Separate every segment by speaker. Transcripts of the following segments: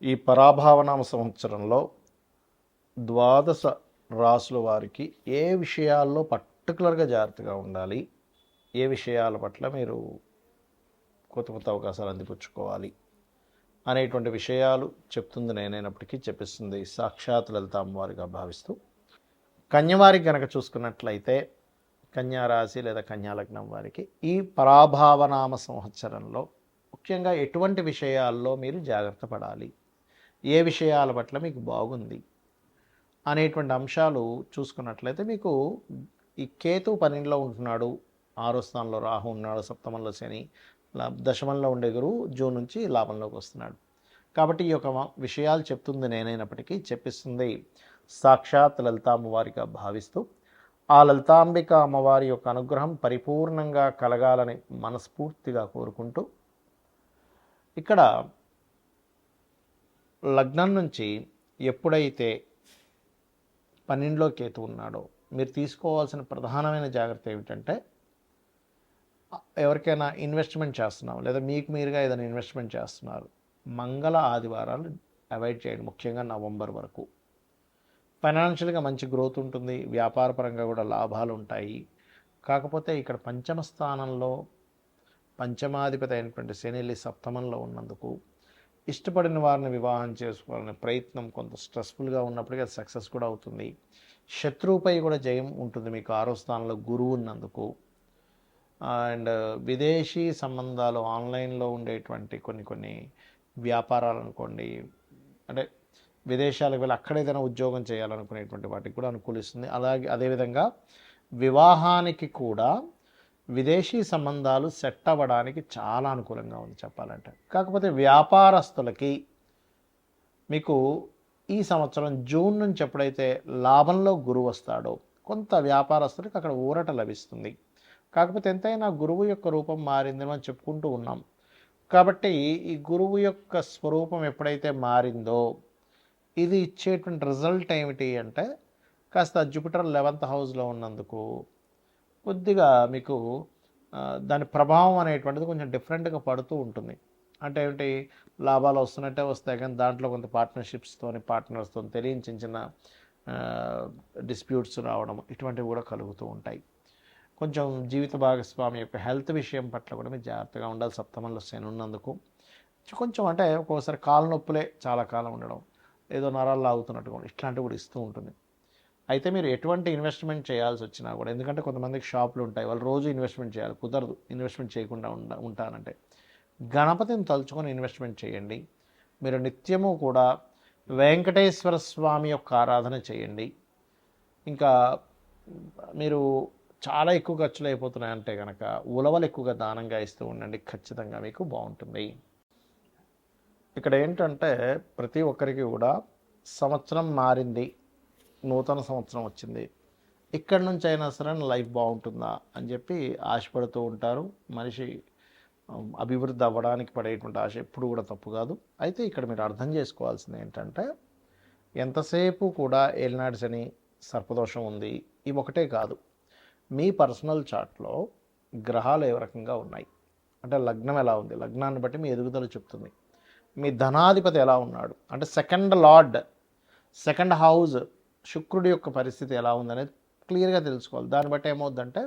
Speaker 1: ఈ పరాభావనామ సంవత్సరంలో ద్వాదశ రాసుల వారికి ఏ విషయాల్లో పర్టికులర్గా జాగ్రత్తగా ఉండాలి, ఏ విషయాల పట్ల మీరు కొత్త కొత్త అవకాశాలు అందిపుచ్చుకోవాలి అనేటువంటి విషయాలు చెప్తుంది నేనైనప్పటికీ చెప్పిస్తుంది సాక్షాత్ లలిత అమ్మవారిగా భావిస్తూ, కన్యవారికి కనుక చూసుకున్నట్లయితే కన్యా రాశి లేదా కన్యా లగ్నం వారికి ఈ పరాభావనామ సంవత్సరంలో ముఖ్యంగా ఎటువంటి విషయాల్లో మీరు జాగ్రత్త పడాలి, ఏ విషయాల పట్ల మీకు బాగుంది అనేటువంటి అంశాలు చూసుకున్నట్లయితే, మీకు ఈ కేతు 12లో ఉంటున్నాడు, 6వ స్థానంలో రాహు ఉన్నాడు, సప్తమంలో శని, దశమంలో ఉండే గురువు జూన్ నుంచి లాభంలోకి వస్తున్నాడు. కాబట్టి ఈ యొక్క విషయాలు చెప్తుంది నేనైనప్పటికీ చెప్పిస్తుంది సాక్షాత్ లలిత అమ్మవారిగా భావిస్తూ, ఆ లలితాంబిక అమ్మవారి యొక్క అనుగ్రహం పరిపూర్ణంగా కలగాలని మనస్ఫూర్తిగా కోరుకుంటూ, ఇక్కడ లగ్నం నుంచి ఎప్పుడైతే 12లో కేతు ఉన్నాడో మీరు తీసుకోవాల్సిన ప్రధానమైన జాగ్రత్త ఏమిటంటే, ఎవరికైనా ఇన్వెస్ట్మెంట్ చేస్తున్నాం లేదా మీకు మీరుగా ఏదైనా ఇన్వెస్ట్మెంట్ చేస్తున్నారు, మంగళ ఆదివారాలు అవాయిడ్ చేయండి. ముఖ్యంగా నవంబర్ వరకు ఫైనాన్షియల్గా మంచి గ్రోత్ ఉంటుంది, వ్యాపారపరంగా కూడా లాభాలు ఉంటాయి. కాకపోతే ఇక్కడ పంచమ స్థానంలో పంచమాధిపతి అయినటువంటి శని సప్తమంలో ఉన్నందుకు ఇష్టపడిన వారిని వివాహం చేసుకోవాలనే ప్రయత్నం కొంత స్ట్రెస్ఫుల్గా ఉన్నప్పటికీ అది సక్సెస్ కూడా అవుతుంది. శత్రువుపై కూడా జయం ఉంటుంది మీకు 6వ స్థానంలో గురువు ఉన్నందుకు. అండ్ విదేశీ సంబంధాలు, ఆన్లైన్లో ఉండేటువంటి కొన్ని వ్యాపారాలు అనుకోండి, అంటే విదేశాలకు వెళ్ళి అక్కడ ఏదైనా ఉద్యోగం చేయాలనుకునేటువంటి వాటికి కూడా అనుకూలిస్తుంది. అలాగే అదేవిధంగా వివాహానికి కూడా విదేశీ సంబంధాలు సెట్ అవ్వడానికి చాలా అనుకూలంగా ఉంది చెప్పాలంటే. కాకపోతే వ్యాపారస్తులకి మీకు ఈ సంవత్సరం జూన్ నుంచి ఎప్పుడైతే లాభంలో గురువు వస్తాడో కొంత వ్యాపారస్తులకి అక్కడ ఊరట లభిస్తుంది. కాకపోతే ఎంతైనా గురువు యొక్క రూపం మారిందని మనం చెప్పుకుంటూ ఉన్నాం. కాబట్టి ఈ గురువు యొక్క స్వరూపం ఎప్పుడైతే మారిందో ఇది ఇచ్చేటువంటి రిజల్ట్ ఏమిటి అంటే, కాస్త జూపిటర్ 11th హౌస్లో ఉన్నందుకు కొద్దిగా మీకు దాని ప్రభావం అనేటువంటిది కొంచెం డిఫరెంట్గా పడుతూ ఉంటుంది. అంటే ఏమిటి, లాభాలు వస్తున్నట్టే వస్తాయి కానీ దాంట్లో కొంత పార్ట్నర్స్తో తెలియని చిన్న చిన్న డిస్ప్యూట్స్ రావడం ఇటువంటివి కూడా కలుగుతూ ఉంటాయి. కొంచెం జీవిత భాగస్వామి యొక్క హెల్త్ విషయం పట్ల కూడా మీరు జాగ్రత్తగా ఉండాలి. సప్తమంలో శని ఉన్నందుకు కొంచెం అంటే ఒక్కోసారి కాళ్ళ నొప్పులే చాలా కాలం ఉండడం, ఏదో నరాలు లాగుతున్నట్టుగా ఇట్లాంటివి కూడా ఇస్తూ ఉంటుంది. అయితే మీరు ఎటువంటి ఇన్వెస్ట్మెంట్ చేయాల్సి వచ్చినా కూడా, ఎందుకంటే కొంతమందికి షాపులు ఉంటాయి, వాళ్ళు రోజు ఇన్వెస్ట్మెంట్ చేయాలి, కుదరదు ఇన్వెస్ట్మెంట్ చేయకుండా ఉంటానంటే, గణపతిని తలుచుకొని ఇన్వెస్ట్మెంట్ చేయండి. మీరు నిత్యము కూడా వెంకటేశ్వర స్వామి యొక్క ఆరాధన చేయండి. ఇంకా మీరు చాలా ఎక్కువ ఖర్చులు అయిపోతున్నాయంటే కనుక ఉలవలు ఎక్కువగా దానంగా ఇస్తూ ఉండండి, ఖచ్చితంగా మీకు బాగుంటుంది. ఇక్కడ ఏంటంటే ప్రతి ఒక్కరికి కూడా సంవత్సరం మారింది, నూతన సంవత్సరం వచ్చింది, ఇక్కడి నుంచి అయినా సరే లైఫ్ బాగుంటుందా అని చెప్పి ఆశపడుతూ ఉంటారు. మనిషి అభివృద్ధి అవ్వడానికి పడేటువంటి ఆశ ఎప్పుడు కూడా తప్పు కాదు. అయితే ఇక్కడ మీరు అర్థం చేసుకోవాల్సింది ఏంటంటే, ఎంతసేపు కూడా ఏలినాటి శని, సర్పదోషం ఉంది, ఇవి ఒకటే కాదు, మీ పర్సనల్ చార్ట్లో గ్రహాలు ఏ రకంగా ఉన్నాయి అంటే, లగ్నం ఎలా ఉంది, లగ్నాన్ని బట్టి మీ ఎదుగుదల చెప్తుంది. మీ ధనాధిపతి ఎలా ఉన్నాడు అంటే సెకండ్ హౌస్ శుక్రుడి యొక్క పరిస్థితి ఎలా ఉందనేది క్లియర్గా తెలుసుకోవాలి. దాన్ని బట్టి ఏమవుద్దంటే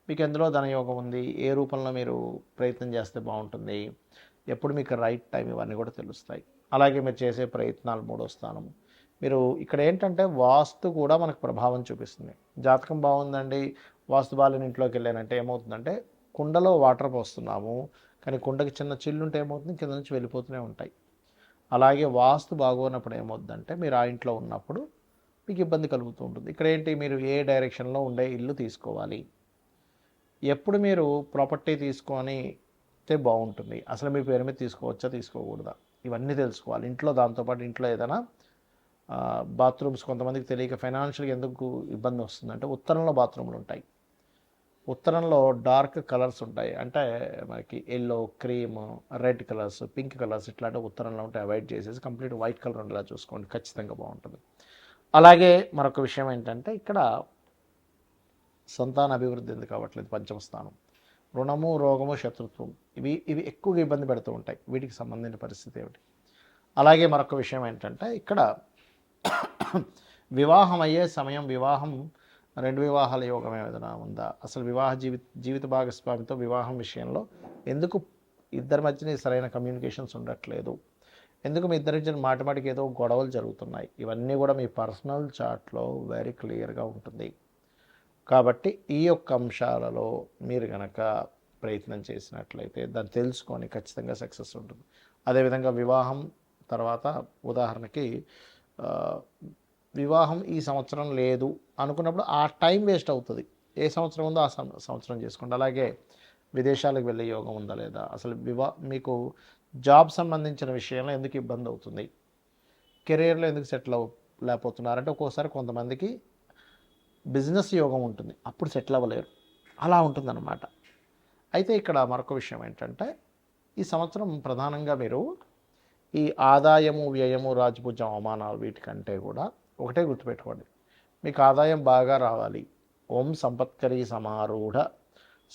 Speaker 1: మీకు ఎందులో ధనయోగం ఉంది, ఏ రూపంలో మీరు ప్రయత్నం చేస్తే బాగుంటుంది, ఎప్పుడు మీకు రైట్ టైం, ఇవన్నీ కూడా తెలుస్తాయి. అలాగే మీరు చేసే ప్రయత్నాలు 3వ స్థానం. మీరు ఇక్కడ ఏంటంటే వాస్తు కూడా మనకు ప్రభావం చూపిస్తుంది. జాతకం బాగుందండి, వాస్తు బాలేని ఇంట్లోకి వెళ్ళానంటే ఏమవుతుందంటే, కుండలో వాటర్ పోస్తున్నాము కానీ కుండకి చిన్న చిల్లుంటే ఏమవుతుంది, కింద నుంచి వెళ్ళిపోతూనే ఉంటాయి. అలాగే వాస్తు బాగోనప్పుడు ఏమవుతుందంటే, మీరు ఆ ఇంట్లో ఉన్నప్పుడు మీకు ఇబ్బంది కలుగుతూ ఉంటుంది. ఇక్కడ ఏంటి, మీరు ఏ డైరెక్షన్లో ఉండే ఇల్లు తీసుకోవాలి, ఎప్పుడు మీరు ప్రాపర్టీ తీసుకొని బాగుంటుంది, అసలు మీ పేరు మీద తీసుకోవచ్చా తీసుకోకూడదా, ఇవన్నీ తెలుసుకోవాలి ఇంట్లో. దాంతోపాటు ఇంట్లో ఏదైనా బాత్రూమ్స్ కొంతమందికి తెలియక ఫైనాన్షియల్గా ఎందుకు ఇబ్బంది వస్తుందంటే, ఉత్తరంలో బాత్రూమ్లు ఉంటాయి, ఉత్తరంలో డార్క్ కలర్స్ ఉంటాయి, అంటే మనకి yellow, cream, red colours, pink colours ఇట్లాంటి ఉత్తరంలో ఉంటే అవాయిడ్ చేసేసి కంప్లీట్ వైట్ కలర్ ఉండేలా చూసుకోండి, ఖచ్చితంగా బాగుంటుంది. అలాగే మరొక విషయం ఏంటంటే, ఇక్కడ సంతాన అభివృద్ధి ఎందుకు కావట్లేదు, పంచమ స్థానం, రుణము, రోగము, శత్రుత్వం, ఇవి ఎక్కువగా ఇబ్బంది పెడుతూ ఉంటాయి. వీటికి సంబంధించిన పరిస్థితి ఏమిటి, అలాగే మరొక విషయం ఏంటంటే ఇక్కడ వివాహం అయ్యే సమయం, వివాహం 2 వివాహాల యోగం ఏదైనా ఉందా, అసలు జీవిత భాగస్వామితో వివాహం విషయంలో ఎందుకు ఇద్దరి మధ్యన సరైన కమ్యూనికేషన్స్ ఉండట్లేదు, ఎందుకు మీ ఇద్దరి మధ్యన మాటిమాటికి ఏదో గొడవలు జరుగుతున్నాయి, ఇవన్నీ కూడా మీ పర్సనల్ చార్ట్లో వెరీ క్లియర్గా ఉంటుంది. కాబట్టి ఈ యొక్క అంశాలలో మీరు కనుక ప్రయత్నం చేసినట్లయితే దాన్ని తెలుసుకొని ఖచ్చితంగా సక్సెస్ ఉంటుంది. అదేవిధంగా వివాహం తర్వాత ఉదాహరణకి వివాహం ఈ సంవత్సరం లేదు అనుకున్నప్పుడు ఆ టైం వేస్ట్ అవుతుంది. ఏ సంవత్సరం ఉందో ఆ సంవత్సరం చేసుకోండి. అలాగే విదేశాలకు వెళ్ళే యోగం ఉందా లేదా, అసలు మీకు జాబ్ సంబంధించిన విషయంలో ఎందుకు ఇబ్బంది అవుతుంది, కెరీర్లో ఎందుకు సెటిల్ లేకపోతున్నారంటే ఒక్కోసారి కొంతమందికి బిజినెస్ యోగం ఉంటుంది, అప్పుడు సెటిల్ అవ్వలేరు, అలా ఉంటుందన్నమాట. అయితే ఇక్కడ మరొక విషయం ఏంటంటే ఈ సంవత్సరం ప్రధానంగా మీరు ఈ ఆదాయము వ్యయము రాజపూజ్యం అవమానాలు వీటికంటే కూడా ఒకటే గుర్తుపెట్టుకోండి, మీకు ఆదాయం బాగా రావాలి. ఓం సంపత్కరీ సమారూఢ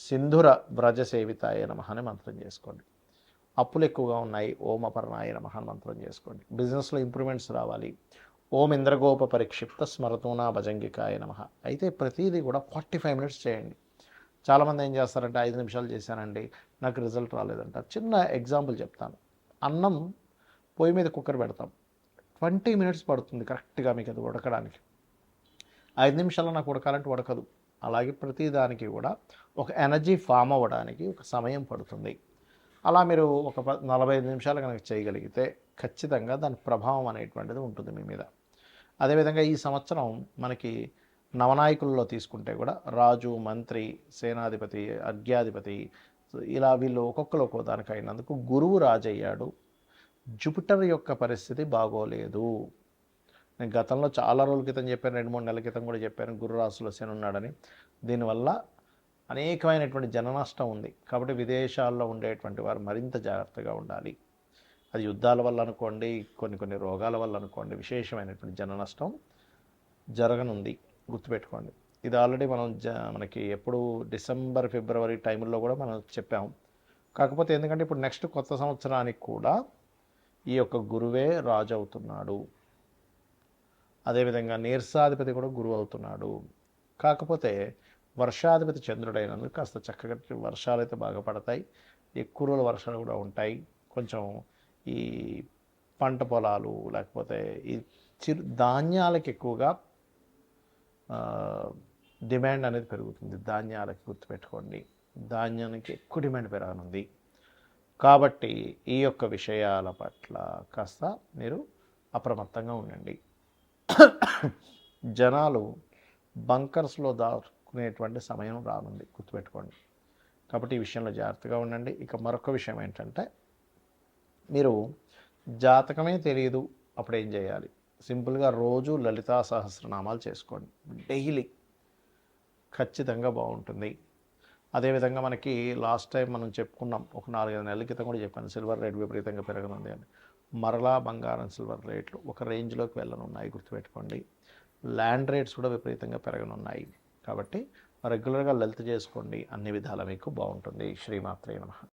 Speaker 1: సింధుర వ్రజ సేవితాయ నమః అని మంత్రం చేసుకోండి. అప్పులు ఎక్కువగా ఉన్నాయి, ఓం అపర్ణాయ నమః అని మంత్రం చేసుకోండి. బిజినెస్లో ఇంప్రూవ్మెంట్స్ రావాలి, ఓం ఇంద్రగోప పరిక్షిప్త స్మరతూనా భజంగికాయ నమః. అయితే ప్రతిదీ కూడా 45 మినిట్స్ చేయండి. చాలామంది ఏం చేస్తారంటే 5 నిమిషాలు చేశానండి నాకు రిజల్ట్ రాలేదంటారు. చిన్న ఎగ్జాంపుల్ చెప్తాను. అన్నం పొయ్యి మీద కుక్కర్ పెడతాం, 20 మినిట్స్ పడుతుంది కరెక్ట్గా మీకు అది ఉడకడానికి. 5 నిమిషాల్లో నాకు ఉడకాలంటే ఉడకదు. అలాగే ప్రతిదానికి కూడా ఒక ఎనర్జీ ఫామ్ అవ్వడానికి ఒక సమయం పడుతుంది. అలా మీరు ఒక 45 నిమిషాలు కనుక చేయగలిగితే ఖచ్చితంగా దాని ప్రభావం అనేటువంటిది ఉంటుంది మీ మీద. అదేవిధంగా ఈ సంవత్సరం మనకి నవనాయకుల్లో తీసుకుంటే కూడా రాజు, మంత్రి, సేనాధిపతి, అర్ఘ్యాధిపతి ఇలా వీళ్ళు ఒక్కొక్కరు ఒక్కో దానికి అయినందుకు గురువు రాజయ్యాడు. జూపిటర్ యొక్క పరిస్థితి బాగోలేదు. నేను గతంలో చాలా రోజుల క్రితం చెప్పాను, 2-3 నెలల క్రితం కూడా చెప్పాను, గురు రాశిలో శని ఉన్నాడని. దీనివల్ల అనేకమైనటువంటి జన నష్టం ఉంది. కాబట్టి విదేశాల్లో ఉండేటువంటి వారు మరింత జాగ్రత్తగా ఉండాలి. అది యుద్ధాల వల్ల అనుకోండి, కొన్ని రోగాల వల్ల అనుకోండి, విశేషమైనటువంటి జన నష్టం జరగనుంది, గుర్తుపెట్టుకోండి. ఇది ఆల్రెడీ మనం మనకి ఎప్పుడు డిసెంబర్, ఫిబ్రవరి టైంలో కూడా మనం చెప్పాము. కాకపోతే ఎందుకంటే ఇప్పుడు నెక్స్ట్ కొత్త సంవత్సరానికి కూడా ఈ యొక్క గురువే రాజు అవుతున్నాడు. అదేవిధంగా నీర్సాధిపతి కూడా గురువు అవుతున్నాడు. కాకపోతే వర్షాధిపతి చంద్రుడైనందుకు కాస్త చక్కగా వర్షాలు అయితే బాగా పడతాయి, ఎక్కువ రోజుల వర్షాలు కూడా ఉంటాయి. కొంచెం ఈ పంట పొలాలు లేకపోతే ఈ ధాన్యాలకు ఎక్కువగా డిమాండ్ అనేది పెరుగుతుంది. ధాన్యాలకి గుర్తుపెట్టుకోండి, ధాన్యానికి ఎక్కువ డిమాండ్ పెరగనుంది. కాబట్టి ఈ యొక్క విషయాల పట్ల కాస్త మీరు అప్రమత్తంగా ఉండండి. జనాలు బంకర్స్లో దాక్కునేటువంటి సమయం రానుంది, గుర్తుపెట్టుకోండి. కాబట్టి ఈ విషయంలో జాగ్రత్తగా ఉండండి. ఇక మరొక విషయం ఏంటంటే మీరు జాతకమే తెలియదు అప్పుడు ఏం చేయాలి, సింపుల్గా రోజు లలితా సహస్రనామాలు చేసుకోండి డైలీ, ఖచ్చితంగా బాగుంటుంది. అదేవిధంగా మనకి లాస్ట్ టైం మనం చెప్పుకున్నాం, ఒక 4-5 నెలల క్రితం కూడా చెప్పాను, సిల్వర్ రేట్ విపరీతంగా పెరగనుంది అని. మరలా బంగారం సిల్వర్ రేట్లు ఒక రేంజ్లోకి వెళ్ళనున్నాయి, గుర్తుపెట్టుకోండి. ల్యాండ్ రేట్స్ కూడా విపరీతంగా పెరగనున్నాయి. కాబట్టి రెగ్యులర్గా లలిత చేసుకోండి, అన్ని విధాలా మీకు బాగుంటుంది. శ్రీమాత్రే నమః.